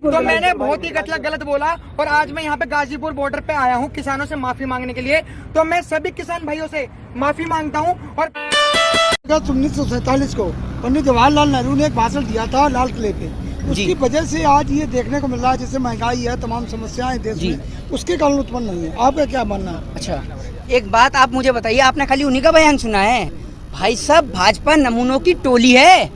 तो मैंने बहुत ही गलत बोला और आज मैं यहाँ पे गाजीपुर बॉर्डर पे आया हूँ किसानों से माफी मांगने के लिए। तो मैं सभी किसान भाइयों से माफी मांगता हूँ। और 1947 को पंडित जवाहरलाल नेहरू ने एक भाषण दिया था लाल किले पे, उसकी वजह से आज ये देखने को मिल रहा है जैसे महंगाई है, तमाम समस्याएं देश में, उसके कारण उत्पन्न नहीं है। आपका क्या मानना है? अच्छा, एक बात आप मुझे बताइए, आपने खाली उन्हीं का बयान सुना है? भाई साहब, भाजपा नमूनों की टोली है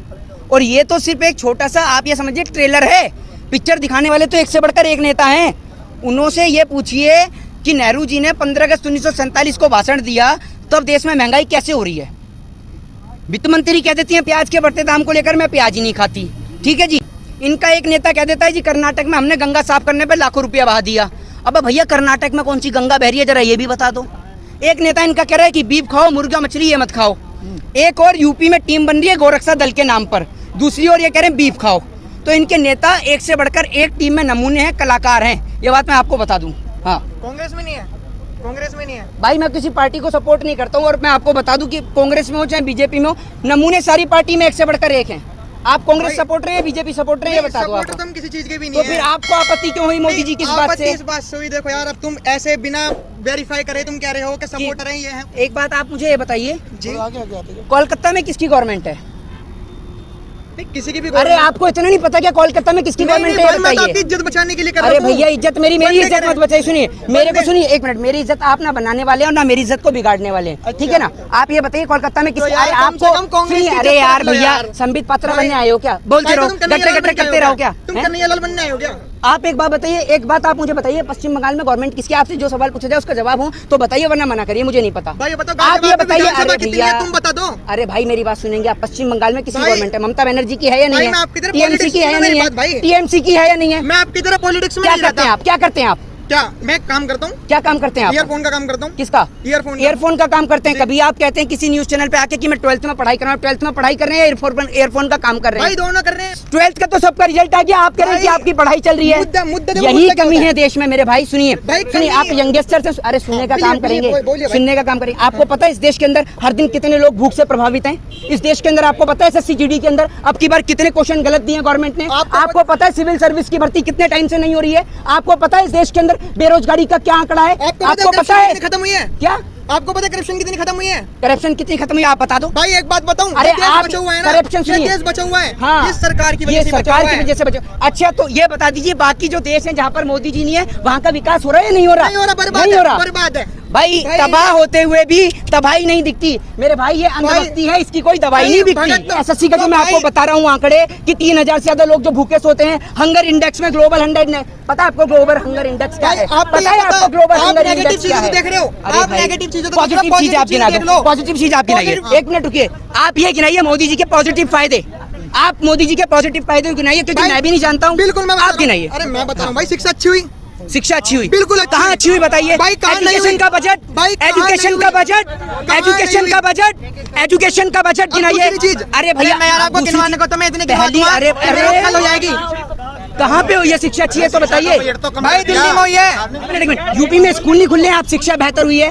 और ये तो सिर्फ एक छोटा सा, आप ये समझिए, ट्रेलर है। पिक्चर दिखाने वाले तो एक से बढ़कर एक नेता हैं। उन्होंने ये पूछिए कि नेहरू जी ने 15 अगस्त 1947 को भाषण दिया, तो अब देश में महंगाई कैसे हो रही है? वित्त मंत्री कह देती हैं प्याज के बढ़ते दाम को लेकर मैं प्याज ही नहीं खाती, ठीक है जी। इनका एक नेता कह देता है जी कर्नाटक में हमने गंगा साफ करने पर लाखों रुपया बहा दिया। अब भैया कर्नाटक में कौन सी गंगा बह रही है, जरा ये भी बता दो। एक नेता इनका कह रहा है कि बीफ खाओ, मुर्गा मछली ये मत खाओ। एक और यूपी में टीम बन रही है गोरक्षा दल के नाम पर, दूसरी ओर ये कह रहे हैं बीफ खाओ। तो इनके नेता एक से बढ़कर एक टीम में नमूने हैं, कलाकार हैं, ये बात मैं आपको बता दूं। हाँ, कांग्रेस में नहीं है, कांग्रेस में नहीं है भाई, मैं किसी पार्टी को सपोर्ट नहीं करता हूँ और मैं आपको बता दूं कि कांग्रेस में हो चाहे बीजेपी में हो, नमूने सारी पार्टी में एक से बढ़कर एक हैं। आप कांग्रेस सपोर्ट रहे हैं, बीजेपी सपोर्ट रहे हैं, ये बता दो। तो हम किसी चीज के भी तो नहीं फिर आपको आपत्ति क्यों हुई मोदी जी की इस बात से? इस बात से हुई, देखो यार, अब तुम ऐसे बिना वेरीफाई करे तुम कह रहे हो कि सपोर्टर हैं ये हैं। एक बात आप मुझे ये बताइए जी, कोलकाता में किसकी गवर्नमेंट है? किसी की भी। अरे आपको इतना नहीं पता क्या कोलकाता में किसकी गवर्नमेंट है? मैं तो आपकी इज्जत बचाने के लिए कर रहा अरे हूं। भैया, इज्जत मेरी इज्जत मत बचाइए। सुनिए मेरे को, सुनिए एक मिनट, मेरी इज्जत आप ना बनाने वाले हैं और ना मेरी इज्जत को बिगाड़ने वाले हैं, ठीक है ना? आप ये बताइए कोलकाता में किसकी? अरे आपको, अरे यार भैया, संबित पात्रा बनने आए हो क्या? बोलते रहो, गट्टे करते रहो क्या? तुम कन्हैयालाल बनने आए हो क्या? आप एक बात बताइए, एक बात आप मुझे बताइए, पश्चिम बंगाल में गवर्नमेंट किसकी? आपसे जो सवाल पूछा जाए उसका जवाब हो तो बताइए, वरना मना करिए, मुझे नहीं पता। भाई बताओ, आप ये बताइए। अरे भैया तुम बता दो। अरे भाई मेरी बात सुनेंगे आप? पश्चिम बंगाल में किसी गवर्नमेंट है? ममता बनर्जी की है या नहीं है? टीएमसी की है या नहीं है? टीएमसी की है या नहीं है? मैं आपकी तरह पॉलिटिक्स में क्या करते हैं आप? क्या करते हैं आप? क्या मैं काम करता हूँ? क्या काम करते हैं आप? ईयरफोन का काम करता हूँ। किसका? ईयरफोन का काम करते हैं। कभी आप कहते हैं किसी न्यूज चैनल पे आके कि मैं 12th में पढ़ाई कर रहा हूँ, 12th में पढ़ाई कर रहे हैं, ईयरफोन का काम कर रहे हैं? भाई दोनों कर रहे हैं। 12th का तो सबका रिजल्ट आ गया, आप कह रहे हैं कि आपकी पढ़ाई चल रही है। यही कमी है देश में मेरे भाई। सुनिए, आप यंगस्टर से, अरे सुनने का काम करेंगे, सुनने का काम करेंगे। आपको पता है इस देश के अंदर हर दिन कितने लोग भूख से प्रभावित हैं? इस देश के अंदर आपको पता है SSC GD के अंदर अब की बार कितने क्वेश्चन गलत दिए गवर्नमेंट ने? आपको पता है सिविल सर्विस की भर्ती कितने टाइम से नहीं हो रही है? आपको पता है इस देश के अंदर बेरोजगारी का क्या आंकड़ा है? आपको पता है खत्म हुई है क्या? आपको पता है करप्शन कितनी खत्म हुई है? करप्शन कितनी खत्म हुई है आप बता दो भाई। एक बात बताऊं, अरे आप बचा हुआ है ना, करप्शन सुनिए, देश बचा हुआ है। हाँ, इस सरकार की वजह से सरकार की वजह से बचा। अच्छा, तो ये बता दीजिए बाकी जो देश है जहाँ पर मोदी जी नहीं है वहाँ का विकास हो रहा है या नहीं हो रहा? नहीं हो रहा, बर्बाद है भाई। तबाह होते हुए भी तबाही नहीं दिखती मेरे भाई, ये अंधभक्ति है, इसकी कोई दवाई नहीं दिखती। SSC का जो मैं आपको बता रहा हूँ आंकड़े कि 3000 से ज्यादा लोग जो भूखे सोते हैं। हंगर इंडेक्स में ग्लोबल 100, पता है आपको ग्लोबल हंगर इंडेक्स क्या है? पता है आपको ग्लोबल हंगर इंडेक्स क्या है? देख रहे हो आप नेगेटिव चीजें, पॉजिटिव चीज आप गिना दो, पॉजिटिव चीज आप गिनाइए। एक मिनट रुकिए, आप ये गिनाइए मोदी जी के पॉजिटिव फायदे। आप मोदी जी के पॉजिटिव फायदे गिनाइए, क्योंकि मैं भी नहीं जानता हूँ। बिल्कुल, आप गिनाइए। अरे मैं बता रहा हूँ भाई, शिक्षा अच्छी हुई, शिक्षा अच्छी हुई, बिल्कुल। कहाँ अच्छी हुई बताइए? एजुकेशन का बजट, एजुकेशन का बजट, एजुकेशन का बजट, एजुकेशन का बजट गिनाइए। अरे भैया, मैं आपको गिनवाने को तो मैं इतने गिनवा दूंगा, अरे हो जाएगी। कहाँ पे हुई है शिक्षा अच्छी है तो बताइए भाई। दिल्ली में हुई है, यूपी में स्कूल नहीं खुले, आप शिक्षा बेहतर हुई है?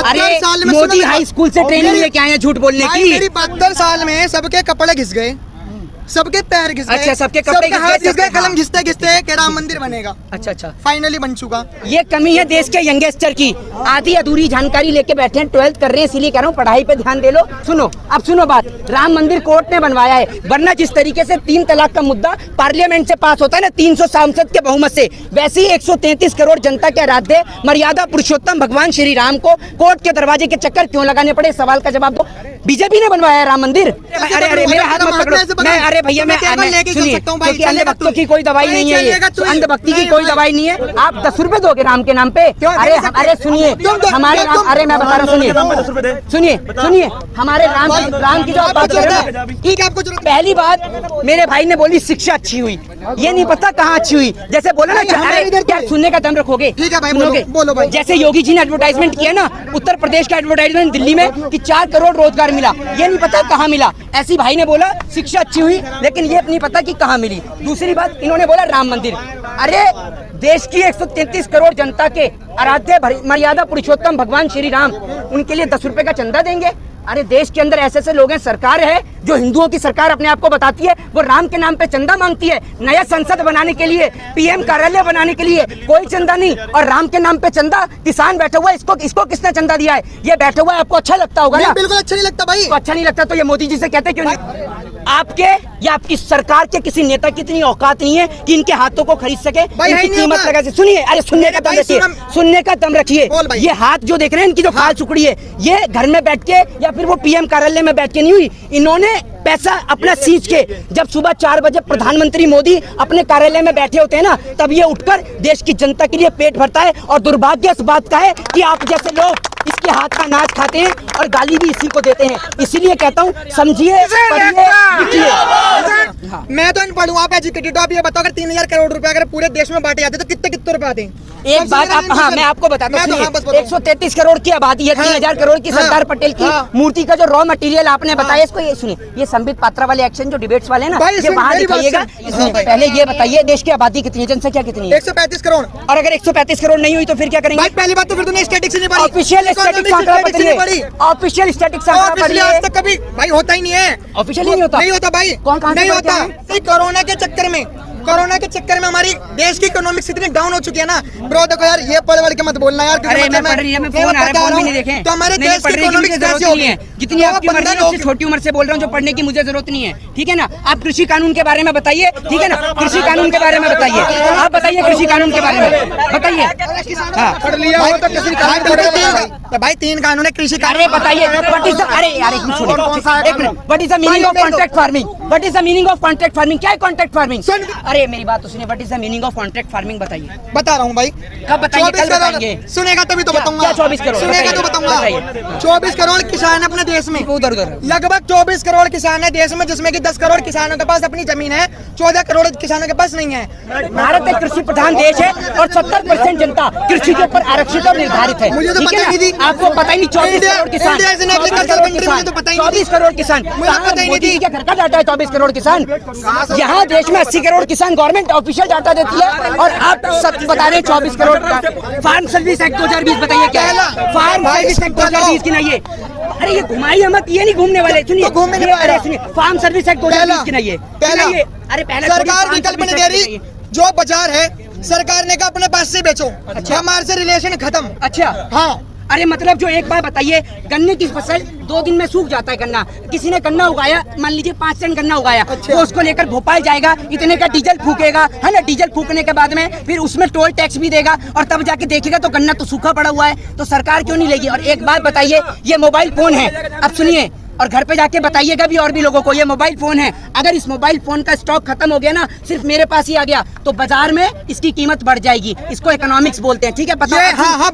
अरे मोदी हाई स्कूल से ट्रेनिंग लेके आए हैं झूठ बोलने की। मेरी 72 साल में सबके कपड़े घिस गए, सबके पैर घिस गए। अच्छा, सबके कपड़े हाथ घिस गए, कलम घिसते घिसते के राम मंदिर बनेगा। अच्छा, फाइनली बन चुका। ये कमी है देश के यंगस्टर की, आधी अधूरी जानकारी लेके बैठे हैं, 12th कर रहे हैं, इसीलिए कह रहा हूँ पढ़ाई पे ध्यान दे लो। सुनो, अब सुनो बात, राम मंदिर कोर्ट ने बनवाया है, वरना जिस तरीके से 3 तलाक का मुद्दा पार्लियामेंट से पास होता है ना 300 सांसद के बहुमत से, वैसे ही 133 करोड़ जनता के आराध्य मर्यादा पुरुषोत्तम भगवान श्री राम को कोर्ट के दरवाजे के चक्कर क्यों लगाने पड़े? सवाल का जवाब दो। बीजेपी ने बनवाया है राम मंदिर। अरे मेरा हाथ मत पकड़ो। मैं, अरे भैया, मैं सुनिए, क्योंकि अंधभक्तों की कोई दवाई नहीं है, ये अंधभक्ति की कोई दवाई नहीं है। आप 10 रुपए दोगे राम के नाम पे? अरे सुनिए, हमारे राम, अरे मैं बता रहा हूँ, सुनिए हमारे राम की जो आप बात कर रहे हैं, ठीक है? आपको पहली बात मेरे भाई ने बोली शिक्षा अच्छी हुई, ये नहीं पता कहाँ अच्छी हुई। जैसे बोला ना, क्या सुनने का दम रखोगे? ठीक है भाई, बोलो भाई। जैसे योगी जी ने एडवर्टाइजमेंट किया ना, उत्तर प्रदेश का एडवर्टाइजमेंट दिल्ली में कि 4 करोड़ रोजगार मिला, ये नहीं पता कहाँ मिला। ऐसी भाई ने बोला शिक्षा अच्छी हुई, लेकिन ये नहीं पता कि कहाँ मिली। दूसरी बात, इन्होंने बोला राम मंदिर। अरे देश की 133 करोड़ जनता के आराध्य मर्यादा पुरुषोत्तम भगवान श्री राम, उनके लिए 10 रुपए का चंदा देंगे? अरे देश के अंदर ऐसे ऐसे लोग हैं, सरकार है जो हिंदुओं की सरकार अपने आप को बताती है, वो राम के नाम पे चंदा मांगती है। नया संसद बनाने के लिए, पीएम कार्यालय बनाने के लिए कोई चंदा नहीं, और राम के नाम पे चंदा। किसान बैठा हुआ है, इसको किसने चंदा दिया है? ये बैठा हुआ है, आपको अच्छा लगता होगा ना? बिल्कुल अच्छा नहीं लगता भाई। तो अच्छा नहीं लगता तो ये मोदी जी से कहते क्यों नहीं? आपके या आपकी सरकार के किसी नेता की इतनी औकात नहीं है कि इनके हाथों को खरीद सके, इनकी कीमत लगा। सुनिए, अरे सुनने का दम रखिए, सुनने का दम रखिए। ये हाथ जो देख रहे हैं, इनकी जो खाल चुकड़ी है, ये घर में बैठ के या फिर वो पीएम कार्यालय में बैठ के नहीं हुई। इन्होंने पैसा अपना सींच के, जब सुबह 4 बजे प्रधानमंत्री मोदी अपने कार्यालय में बैठे होते हैं ना, तब ये उठकर देश की जनता के लिए पेट भरता है। और दुर्भाग्य इस बात का है कि आप जैसे लोग इसके हाथ का अनाज खाते हैं और गाली भी इसी को देते हैं। इसीलिए कहता हूँ, समझिए, पढ़िए, लिखिए। मैं तो अनपढ़ हूँ, आप एजुकेटेड हो। आप ये बताओ, अगर 3000 करोड़ रुपए अगर पूरे देश में बांटे जाते तो कितने रुपए आते हैं? एक बात आप, हाँ मैं आपको बताता हूँ, 133 करोड़ की आबादी है, 3000 करोड़ की सरदार पटेल की मूर्ति का जो रॉ मटेरियल आपने बताया, इसको ये सुनिए, ये संबित पात्रा वाले एक्शन जो डिबेट्स वाले ना, ये वहाँ दिखाइएगा। पहले ये बताइए, देश की आबादी कितनी है, जनसंख्या कितनी है? 135 करोड़। और अगर 135 करोड़ नहीं हुई तो फिर क्या करेंगे? पहली बात तो फिर तुमने स्टैटिक से नहीं पढ़ी। ऑफिशियल स्टैटिक आंकड़ा पढ़िए, ऑफिशियल स्टैटिक आंकड़ा पढ़िए। आज तक कभी भाई होता ही नहीं है, ऑफिशियली नहीं होता, नहीं होता भाई, कौन कहाँ नहीं होता। कोरोना के चक्कर में हमारी देश की इकोनॉमिक्स इतनी डाउन हो चुकी है ना ब्रो। देखो यार, ये पढ़ के मत बोलना यार, अरे मैं पढ़ रही है, मैं फोन आ रहा है, फोन भी नहीं देखें तो हमारे देश की इकोनॉमिक्स कैसे होगी? जितनी आपकी उम्र है, उससे छोटी उम्र से बोल रहा हूँ, जो पढ़ने की मुझे जरूरत नहीं है, ठीक है ना? आप कृषि कानून के बारे में बताइए, ठीक है ना? कृषि कानून के बारे में बताइए, आप बताइए कृषि कानून के बारे में बताइए। पढ़ लिया हो तो कृषि कानून, भाई 3 कानून है कृषि कानून। अरे बताइए, व्हाट इज द, अरे यार एक minute, what is the meaning of contract farming? What is the meaning of contract farming? क्या है कॉन्ट्रैक्ट फार्मिंग? अरे मेरी बात तो सुनिए, what is the meaning of contract farming बताइए। बता रहा हूँ भाई, कब बताएंगे? कल बताएंगे। सुनेगा तभी तो बताऊंगा। क्या 24 करोड़? सुनेगा तो बताऊंगा। 24 करोड़ किसान है अपने देश में, उधर लगभग 24 करोड़ किसान है देश में, जिसमें कि 10 करोड़ किसानों के पास अपनी जमीन है, 14 करोड़ किसानों के पास नहीं है। भारत एक कृषि प्रधान देश है और 70% जनता कृषि के ऊपर आरक्षित और निर्धारित है। मुझे तो ठीक पता है ही नहीं थी। आपको पता ही नहीं। 24 करोड़ किसान, 24 करोड़ किसान, मोदी जी के घर का डाटा है 24 करोड़ किसान। यहाँ देश में 80 करोड़ किसान गवर्नमेंट ऑफिशियल डाटा देती है, और आप सब बता रहे हैं 24 करोड़ का। फार्म सर्विस एक्ट 2020 बताइए क्या है? फार्म सर्विस एक्ट 2020 की नहीं है। अरे ये घुमाइए मत, ये नहीं घूमने वाले। सुनिए, अरे सुनिए, फार्म सर्विस एक्ट 2020 की नहीं है। अरे पहले सरकार विकल्प नहीं दे रही, जो बाजार है सरकार ने कहा अपने पास से बेचो। अच्छा, हमारे से रिलेशन खत्म। अच्छा, हाँ। अरे मतलब जो एक बार बताइए, गन्ने की फसल 2 दिन में सूख जाता है गन्ना। किसी ने गन्ना उगाया, मान लीजिए 5 टन गन्ना उगाया, तो उसको लेकर भोपाल जाएगा, इतने का डीजल फूकेगा, है ना? डीजल फूकने के बाद में फिर उसमें टोल टैक्स भी देगा, और तब जाके देखेगा तो गन्ना तो सूखा पड़ा हुआ है, तो सरकार क्यों नहीं लेगी? और एक बात बताइए, ये मोबाइल फोन है, अब सुनिए, और घर पे जाके बताइएगा भी और भी लोगों को, ये मोबाइल फोन है। अगर इस मोबाइल फोन का स्टॉक खत्म हो गया ना, सिर्फ मेरे पास ही आ गया, तो बाजार में इसकी कीमत बढ़ जाएगी। इसको इकोनॉमिक्स बोलते हैं, ठीक है? पता है? हाँ,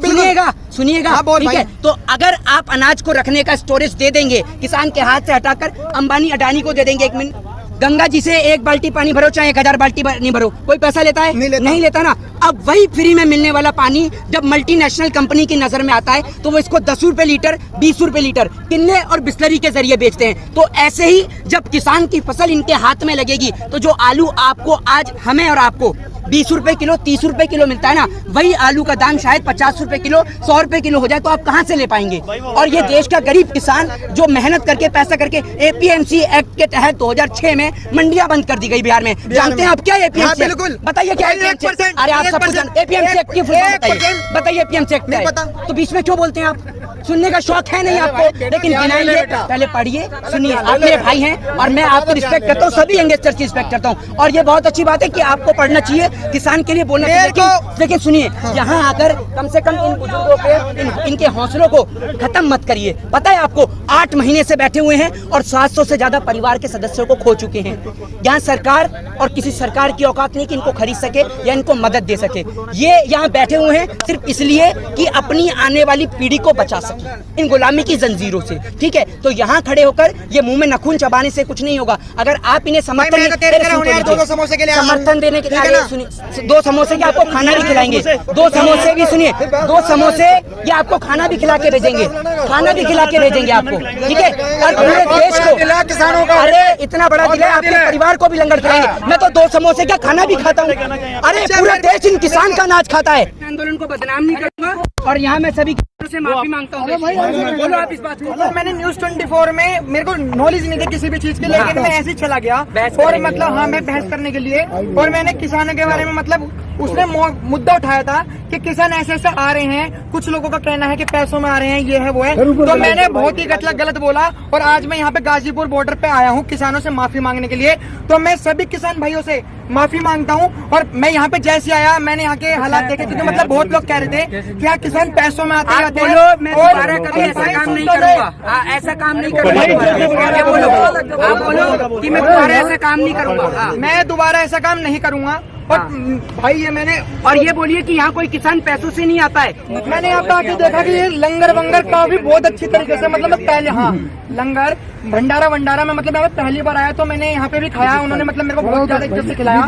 सुनिएगा, ठीक है? तो अगर आप अनाज को रखने का स्टोरेज दे देंगे किसान के हाथ से हटाकर, अंबानी अडानी को दे देंगे, 1 मिनट, गंगा जी से 1 बाल्टी पानी भरो चाहे 1000 बाल्टी नहीं भरो, कोई पैसा लेता है? नहीं लेता ना। अब वही फ्री में मिलने वाला पानी जब मल्टीनेशनल कंपनी की नजर में आता है, तो वो इसको 10 रुपए लीटर, 20 रुपए लीटर किन्ने और बिस्लरी के जरिए बेचते हैं। तो ऐसे ही जब किसान की फसल इनके हाथ में लगेगी, तो जो आलू आपको आज, हमें और आपको 20 रुपए किलो, 30 रुपए किलो मिलता है ना, वही आलू का दाम शायद 50 रुपए किलो, 100 रुपए किलो हो जाए, तो आप कहाँ से ले पाएंगे? और ये देश का गरीब किसान जो मेहनत करके पैसा करके, APMC एक्ट के तहत 2006 में मंडियां बंद कर दी गई बिहार में। जानते हैं आप क्या है APMC? बिल्कुल बताइए क्या है APMC? अरे आप सब APMC एक्ट की फुल फॉर्म बताइए APMC एक्ट नहीं पता तो बीच में क्यों बोलते हैं आप? सुनने का शौक है नहीं आपको, लेकिन गिनाइए, पहले पढ़िए, सुनिए। आप मेरे भाई हैं और मैं आपकी रिस्पेक्ट करता हूँ, सभी यंगस्टर की रिस्पेक्ट करता हूँ, और ये बहुत अच्छी बात है कि आपको पढ़ना चाहिए, किसान के लिए बोलना चाहिए। लेकिन सुनिए, यहाँ आकर कम से कम इन बुजुर्गों के, इनके हौसलों को खत्म मत करिए। पता है आपको, 8 महीने से बैठे हुए हैं और 700 से ज्यादा परिवार के सदस्यों को खो चुके हैं। यहाँ सरकार और किसी सरकार की औकात नहीं कि इनको खरीद सके या इनको मदद दे सके। ये यहाँ बैठे हुए हैं सिर्फ इसलिए कि अपनी आने वाली पीढ़ी को बचा सके इन गुलामी की जंजीरों से, ठीक है? तो यहाँ खड़े होकर ये मुंह में नखून चबाने से कुछ नहीं होगा। अगर आप इन्हें समर्थन देने के लिए, 2 समोसे के आपको खाना भी खिलाएंगे, 2 समोसे भी, सुनिए, 2 समोसे या आपको खाना भी खिला के भेजेंगे। खाना भी खिला के भेजेंगे आपको, ठीक है। और पूरे देश को किसानों का, अरे इतना बड़ा दिल है, आपके परिवार को भी लंगर खिलाएंगे। मैं तो 2 समोसे का खाना भी खाता हूँ। अरे पूरा देश इन किसान का अनाज खाता है। आंदोलन को बदनाम नहीं करूंगा और यहाँ मैं सभी से माफी मांगता हूँ। बोलो आप इस बात को। मैंने न्यूज 24 में, मेरे को नॉलेज नहीं थी किसी भी चीज की, लेकिन मैं ऐसे ही चला गया और मतलब हाँ मैं बहस करने के लिए, और मैंने किसानों के बारे में मतलब उसने मुद्दा उठाया था कि किसान ऐसे ऐसे आ रहे हैं, कुछ लोगों का कहना है कि पैसों में आ रहे हैं, ये है वो है। तो मैंने बहुत ही गलत बोला और आज मैं यहाँ पे गाजीपुर बॉर्डर पे आया हूँ किसानों से माफी मांगने के लिए। तो मैं सभी किसान भाइयों से माफी मांगता हूँ। और मैं यहाँ पे जैसे आया, मैंने यहाँ के हालात देखे, क्योंकि मतलब बहुत लोग कह रहे थे कि यहाँ किसान पैसों में आते रहते हैं। मैं दोबारा कभी ऐसा काम नहीं करूंगा, ऐसा काम नहीं करूंगा। आप बोलो कि मैं दोबारा ऐसा काम नहीं करूंगा। मैं दोबारा ऐसा काम नहीं करूंगा। और भाई ये मैंने, और ये बोलिए कि यहाँ कोई किसान पैसों से नहीं आता है। मैंने यहाँ पे आके देखा कि ये लंगर वंगर का भी बहुत अच्छी तरीके से, मतलब मैं पहले, हाँ लंगर भंडारा में मतलब मैं पहली बार आया तो मैंने यहाँ पे भी खाया। उन्होंने मतलब मेरे को बहुत ज्यादा इज्जत से खिलाया,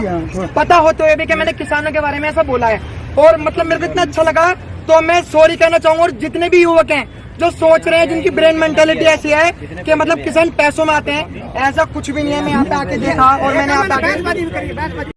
पता होते हुए भी कि मैंने किसानों के बारे में ऐसा बोला है। और मतलब मेरे को इतना अच्छा लगा, तो मैं सॉरी कहना चाहूंगा। और जितने भी युवक हैं जो सोच रहे हैं, जिनकी ब्रेन मेंटालिटी ऐसी है कि मतलब किसान पैसों में आते हैं, ऐसा कुछ भी नहीं है। मैं यहाँ पे आके देखा और मैंने यहाँ पे